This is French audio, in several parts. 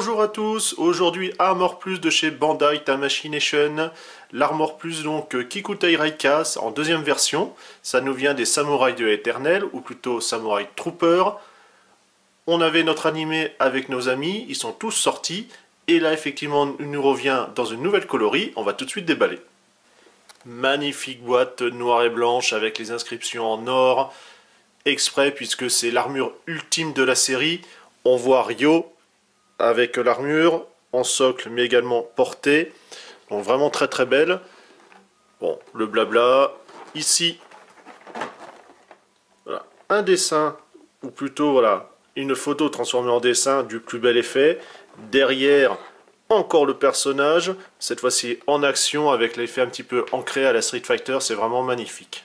Bonjour à tous, aujourd'hui Armor Plus de chez Bandai Tamashii Nation. L'Armor Plus donc Kikutai Raikas en deuxième version. Ça nous vient des Samouraïs de Éternel, ou plutôt Samurai Trooper. On avait notre animé avec nos amis, ils sont tous sortis. Et là effectivement il nous revient dans une nouvelle coloris, on va tout de suite déballer. Magnifique boîte noire et blanche avec les inscriptions en or. Exprès puisque c'est l'armure ultime de la série. On voit Ryo avec l'armure en socle mais également portée, donc vraiment très très belle. Bon, le blabla ici, voilà, un dessin, ou plutôt voilà, une photo transformée en dessin du plus bel effet. Derrière, encore le personnage, cette fois-ci en action avec l'effet un petit peu ancré à la Street Fighter, c'est vraiment magnifique.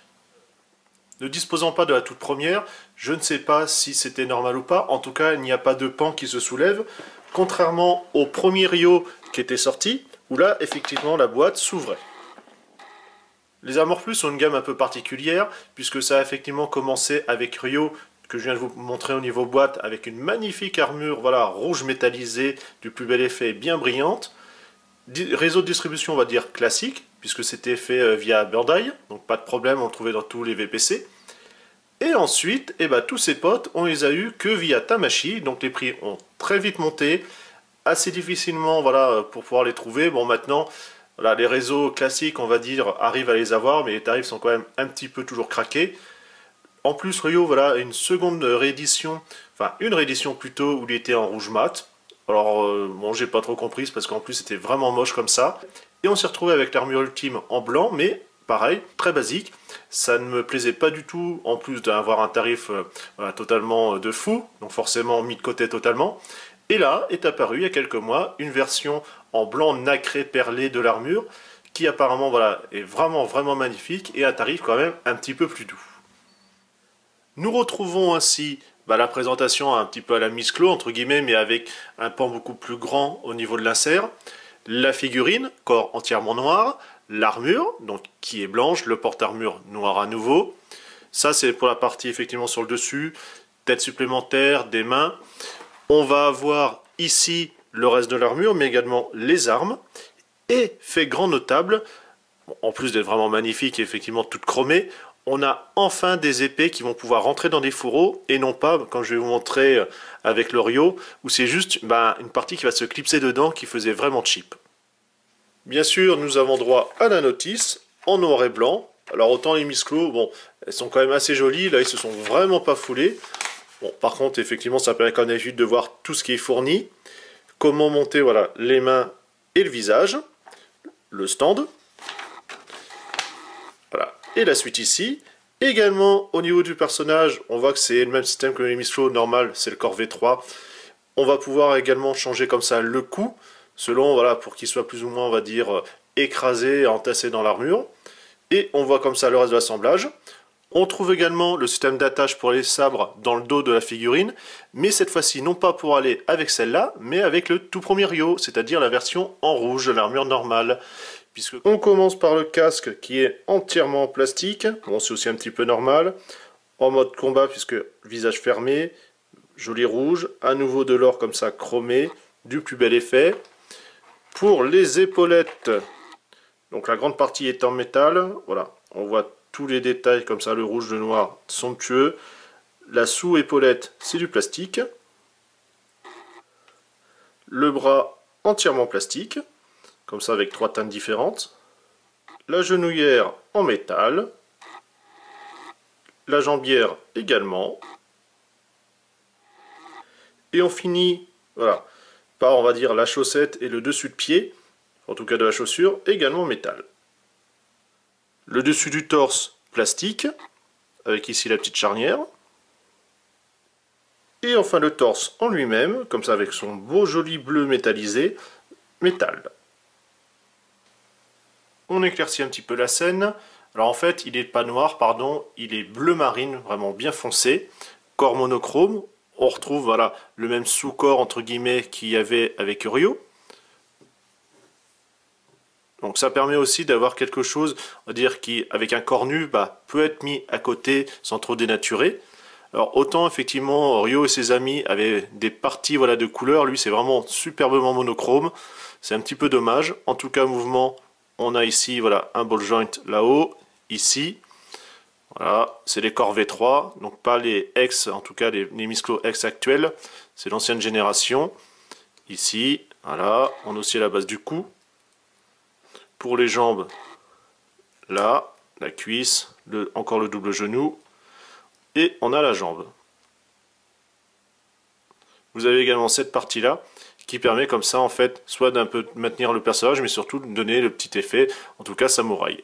Ne disposant pas de la toute première, je ne sais pas si c'était normal ou pas, en tout cas il n'y a pas de pan qui se soulève, contrairement au premier Ryo qui était sorti, où là effectivement la boîte s'ouvrait. Les Armor Plus ont une gamme un peu particulière, puisque ça a effectivement commencé avec Ryo, que je viens de vous montrer au niveau boîte, avec une magnifique armure voilà, rouge métallisée, du plus bel effet, bien brillante. Réseau de distribution, on va dire classique, puisque c'était fait via Bandai, donc pas de problème, on le trouvait dans tous les VPC. Et ensuite, tous ces potes, on les a eu que via Tamashii, donc les prix ont très vite monté, assez difficilement voilà, pour pouvoir les trouver. Bon maintenant, voilà, les réseaux classiques, on va dire, arrivent à les avoir, mais les tarifs sont quand même un petit peu toujours craqués. En plus, Ryo, voilà, une seconde réédition, enfin une réédition plutôt, où il était en rouge mat. Alors, bon, j'ai pas trop compris, parce qu'en plus c'était vraiment moche comme ça. Et on s'est retrouvé avec l'armure ultime en blanc, mais pareil, très basique. Ça ne me plaisait pas du tout, en plus d'avoir un tarif voilà, totalement de fou, donc forcément mis de côté totalement. Et là est apparue il y a quelques mois une version en blanc nacré perlé de l'armure, qui apparemment voilà, est vraiment magnifique et à tarif quand même un petit peu plus doux. Nous retrouvons ainsi la présentation un petit peu à la Miss Claw, entre guillemets, mais avec un pan beaucoup plus grand au niveau de l'insert. La figurine, corps entièrement noir. L'armure, donc qui est blanche, le porte-armure noir à nouveau. Ça, c'est pour la partie effectivement sur le dessus. Tête supplémentaire, des mains. On va avoir ici le reste de l'armure, mais également les armes. Et, fait grand notable, en plus d'être vraiment magnifique et effectivement toutes chromées, on a enfin des épées qui vont pouvoir rentrer dans des fourreaux et non pas, comme je vais vous montrer avec le Ryo, où c'est juste une partie qui va se clipser dedans qui faisait vraiment cheap. Bien sûr, nous avons droit à la notice en noir et blanc. Alors autant les Miss Claw, bon, elles sont quand même assez jolies, là ils se sont vraiment pas foulés. Bon, par contre, effectivement, ça permet quand même vite de voir tout ce qui est fourni. Comment monter voilà, les mains et le visage, le stand. Voilà. Et la suite ici. Également, au niveau du personnage, on voit que c'est le même système que les Miss Claw normal, c'est le corps V3. On va pouvoir également changer comme ça le cou, selon, voilà, pour qu'il soit plus ou moins, on va dire, écrasé, entassé dans l'armure. Et on voit comme ça le reste de l'assemblage. On trouve également le système d'attache pour les sabres dans le dos de la figurine, mais cette fois-ci non pas pour aller avec celle-là, mais avec le tout premier Ryo, c'est-à-dire la version en rouge de l'armure normale. Puisque on commence par le casque qui est entièrement en plastique, bon c'est aussi un petit peu normal, en mode combat puisque visage fermé, joli rouge, à nouveau de l'or comme ça chromé, du plus bel effet. Pour les épaulettes, donc la grande partie est en métal, voilà, on voit tous les détails comme ça, le rouge, le noir, somptueux. La sous-épaulette, c'est du plastique. Le bras entièrement plastique, comme ça avec 3 teintes différentes. La genouillère en métal. La jambière également. Et on finit, voilà, par on va dire la chaussette et le dessus de pied, en tout cas de la chaussure, également en métal. Le dessus du torse, plastique, avec ici la petite charnière. Et enfin le torse en lui-même, comme ça avec son beau joli bleu métallisé, métal. On éclaircit un petit peu la scène. Alors en fait, il n'est pas noir, pardon, il est bleu marine, vraiment bien foncé. Corps monochrome. On retrouve voilà, le même sous-corps entre guillemets qu'il y avait avec Ryo. Donc ça permet aussi d'avoir quelque chose, on va dire, qui avec un corps nu peut être mis à côté sans trop dénaturer. Alors autant effectivement Ryo et ses amis avaient des parties voilà, de couleurs, lui c'est vraiment superbement monochrome. C'est un petit peu dommage. En tout cas mouvement, on a ici voilà, un ball joint là-haut, ici. Voilà, c'est les corps V3, donc pas les X, en tout cas les Misklo X actuels, c'est l'ancienne génération. Ici, voilà, on a aussi la base du cou. Pour les jambes, là, la cuisse, encore le double genou, et on a la jambe. Vous avez également cette partie-là, qui permet comme ça, en fait, soit d'un peu maintenir le personnage, mais surtout de donner le petit effet, en tout cas samouraï.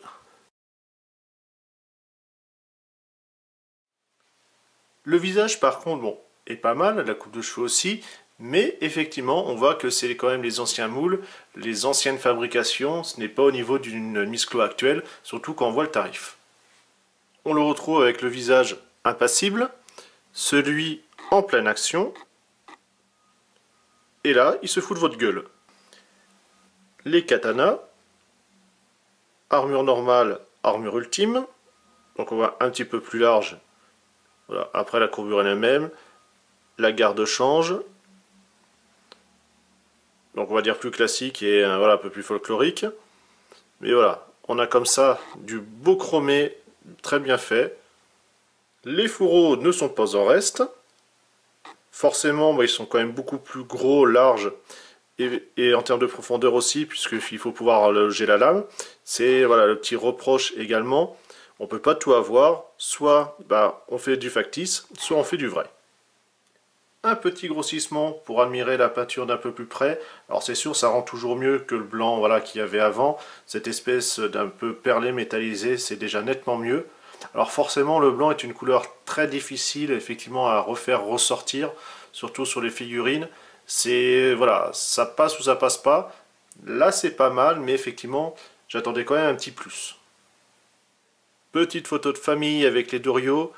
Le visage, par contre, bon, est pas mal, la coupe de cheveux aussi, mais effectivement, on voit que c'est quand même les anciens moules, les anciennes fabrications, ce n'est pas au niveau d'une Misklo actuelle, surtout quand on voit le tarif. On le retrouve avec le visage impassible, celui en pleine action, et là, il se fout de votre gueule. Les katanas, armure normale, armure ultime, donc on voit un petit peu plus large. Voilà. Après la courbure est la même, la garde change, donc on va dire plus classique et voilà, un peu plus folklorique. Mais voilà, on a comme ça du beau chromé, très bien fait. Les fourreaux ne sont pas en reste. Forcément, bah, ils sont quand même beaucoup plus gros, larges, et en termes de profondeur aussi, puisqu'il faut pouvoir loger la lame. C'est voilà, le petit reproche également. On ne peut pas tout avoir, soit bah, on fait du factice, soit on fait du vrai. Un petit grossissement pour admirer la peinture d'un peu plus près. Alors c'est sûr, ça rend toujours mieux que le blanc voilà, qu'il y avait avant. Cette espèce d'un peu perlé métallisé, c'est déjà nettement mieux. Alors forcément, le blanc est une couleur très difficile effectivement à refaire ressortir, surtout sur les figurines. C'est voilà, ça passe ou ça passe pas. Là, c'est pas mal, mais effectivement, j'attendais quand même un petit plus. Petite photo de famille avec les Dorio.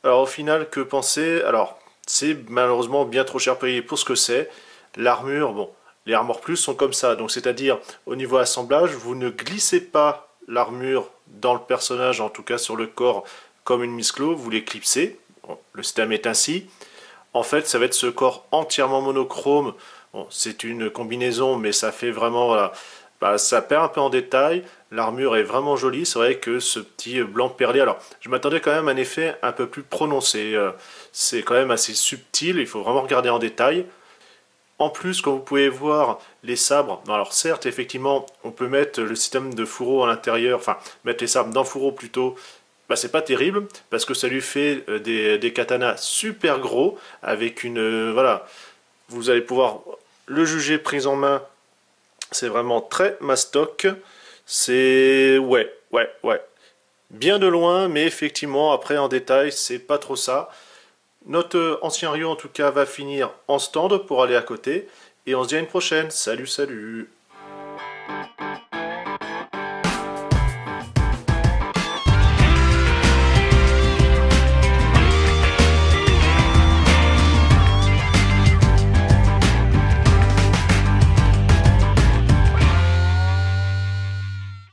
Alors au final, que penser? Alors, c'est malheureusement bien trop cher payé pour ce que c'est. L'armure, bon, les Armor Plus sont comme ça. Donc c'est-à-dire, au niveau assemblage, vous ne glissez pas l'armure dans le personnage, en tout cas sur le corps, comme une Misklo, vous l'éclipsez. Bon, le système est ainsi. En fait, ça va être ce corps entièrement monochrome. Bon, c'est une combinaison, mais ça fait vraiment... Voilà, bah, ça perd un peu en détail. L'armure est vraiment jolie. C'est vrai que ce petit blanc perlé... Alors, je m'attendais quand même à un effet un peu plus prononcé. C'est quand même assez subtil. Il faut vraiment regarder en détail. En plus, comme vous pouvez voir, les sabres... Alors certes, effectivement, on peut mettre le système de fourreau à l'intérieur. Enfin, mettre les sabres dans le fourreau plutôt. Bah, c'est pas terrible parce que ça lui fait des katanas super gros avec une voilà, vous allez pouvoir le juger prise en main, c'est vraiment très mastoc, c'est ouais, bien de loin, mais effectivement après en détail c'est pas trop ça. Notre ancien Ryo en tout cas va finir en stand pour aller à côté et on se dit à une prochaine, salut.